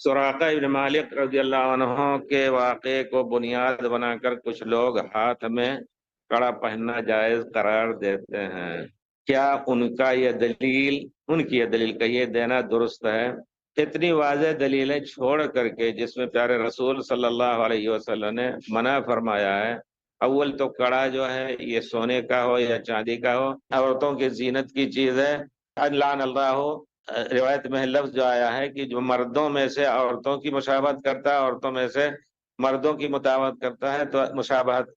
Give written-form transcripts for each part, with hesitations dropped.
سراقہ ابن مالک رضی اللہ عنہ کے واقعے کو بنیاد بنا کر کچھ لوگ ہاتھ میں کڑا پہننا جائز قرار دیتے ہیں، کیا ان کی یہ دلیل کا یہ دینا درست ہے؟ اتنی واضح دلیلیں چھوڑ کر کے جس میں پیارے رسول صلی اللہ علیہ وسلم نے منع فرمایا ہے، اول تو کڑا جو ہے یہ سونے کا ہو یا چاندی کا ہو، عورتوں کی زینت کی چیز ہے۔ لعن اللہ ہو، روایت میں لفظ جو آیا ہے کہ جو مردوں میں سے عورتوں کی مشابہت کرتا ہے، عورتوں میں سے مردوں کی مشابہت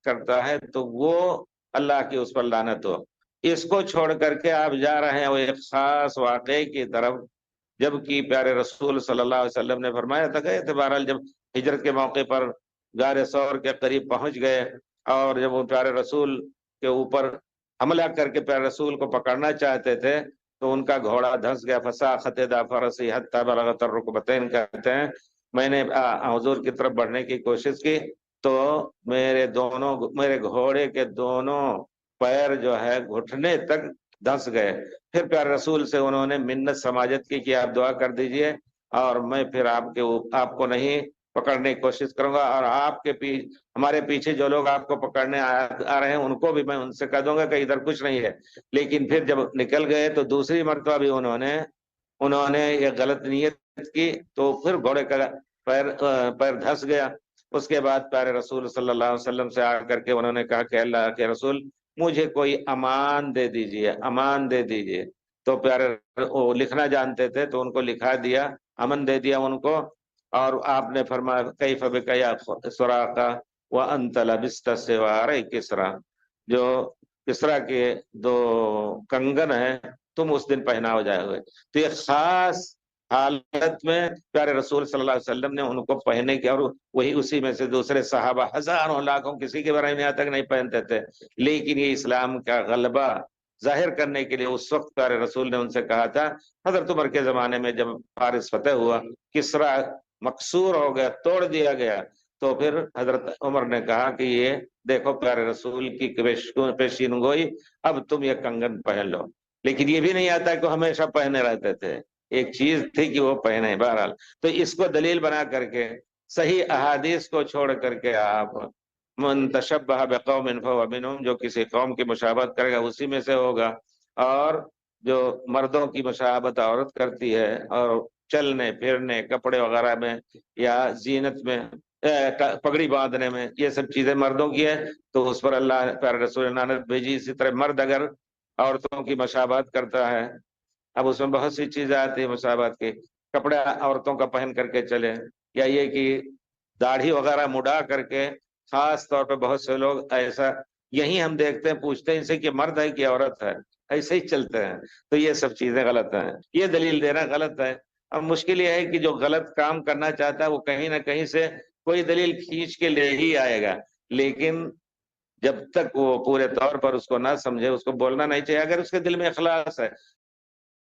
کرتا ہے تو وہ اللہ کی اس پر لعنت ہو۔ اس کو چھوڑ کر کے آپ جا رہے ہیں وہ ایک خاص واقعے کی طرف، جبکہ پیارے رسول صلی اللہ علیہ وسلم نے فرمایا تھا، گئے تھے بہرحال جب ہجرت کے موقع پر غار ثور کے قریب پہنچ گئے، اور جب وہ پیارے رسول کے اوپر حملہ کر کے پیارے رسول کو پکڑنا چاہتے تھے تو ان کا گھوڑا دھنس گیا، فساخت دا فرسی حتی بلغت الرکبتین کہتے ہیں۔ میں نے حضور کی طرف بڑھنے کی کوشش کی تو میرے گھوڑے کے دونوں پیر جو ہے گھٹنے تک دھنس گئے۔ پھر پیارے رسول سے انہوں نے منت سماجت کی کہ آپ دعا کر دیجئے اور میں پھر آپ کو نہیں پکڑنے کی کوشش کروں گا، اور ہمارے پیچھے جو لوگ آپ کو پکڑنے آ رہے ہیں ان کو بھی میں ان سے کہہ دوں گا کہ ادھر کچھ نہیں ہے۔ لیکن پھر جب نکل گئے تو دوسری مرتبہ بھی انہوں نے یہ غلط نیت کی تو پھر گھوڑے کا پیر دھس گیا۔ اس کے بعد پیارے رسول صلی اللہ علیہ وسلم سے آ کر کے انہوں نے کہا کہ اللہ کے رسول مجھے کوئی امان دے دیجئے، امان دے دیجئے۔ تو پیارے وہ لکھنا جانتے تھے تو ان کو لکھا دیا، امن دے دیا ان کو، اور آپ نے فرمایا کیف بک یا سراقہ وانت لبست سوار کسرا، جو کسرا کے دو کنگن ہیں تم اس دن پہنا ہو جائے ہوئے۔ تو یہ خاص حالت میں پیارے رسول صلی اللہ علیہ وسلم نے ان کو پہنے کی، اور وہی اسی میں سے دوسرے صحابہ ہزاروں لاکھوں کسی کے بارے میں یہاں تک نہیں پہنتے تھے، لیکن یہ اسلام کا غلبہ ظاہر کرنے کے لیے اس وقت پیارے رسول نے ان سے کہا تھا۔ حضرت عمر کے زمانے میں جب فارس فتح ہوا، کسرا مکسور ہو گیا، توڑ دیا گیا، تو پھر حضرت عمر نے کہا کہ یہ دیکھو پیارے رسول کی پیشین گوئی، اب تم یہ کنگن پہن لو۔ لیکن یہ بھی نہیں آتا کہ ہمیشہ پہنے رہتے تھے، ایک چیز تھی کہ وہ پہنے۔ بہرحال تو اس کو دلیل بنا کر کے صحیح احادیث کو چھوڑ کر کے آپ من تشبہ بقوم فہو منہم، جو کسی قوم کی مشابہت کرے گا اسی میں سے ہوگا۔ اور جو مردوں کی مشابہت عورت کرتی ہے اور چلنے پھرنے کپڑے وغیرہ میں یا زینت میں پگڑی باندھنے میں یہ سب چیزیں مردوں کی ہے تو اس پر اللہ پیارے رسول نے لعنت بھیجی۔ اسی طرح مرد اگر عورتوں کی مشابہت کرتا ہے، اب اس میں بہت سی چیزیں آتی ہیں مشابہت کی، کپڑے عورتوں کا پہن کر کے چلے، یا یہ کہ داڑھی وغیرہ مڈا کر کے، خاص طور پہ بہت سے لوگ ایسا یہی ہم دیکھتے ہیں، پوچھتے ہیں ان سے کہ مرد ہے کہ عورت ہے، ایسے ہی چلتے ہیں۔ تو یہ سب چیزیں غلط ہیں، یہ دلیل دینا غلط ہے۔ اب مشکل یہ ہے کہ جو غلط کام کرنا چاہتا ہے وہ کہیں نہ کہیں سے کوئی دلیل کھینچ کے لے ہی آئے گا، لیکن جب تک وہ پورے طور پر اس کو نہ سمجھے اس کو بولنا نہیں چاہیے۔ اگر اس کے دل میں اخلاص ہے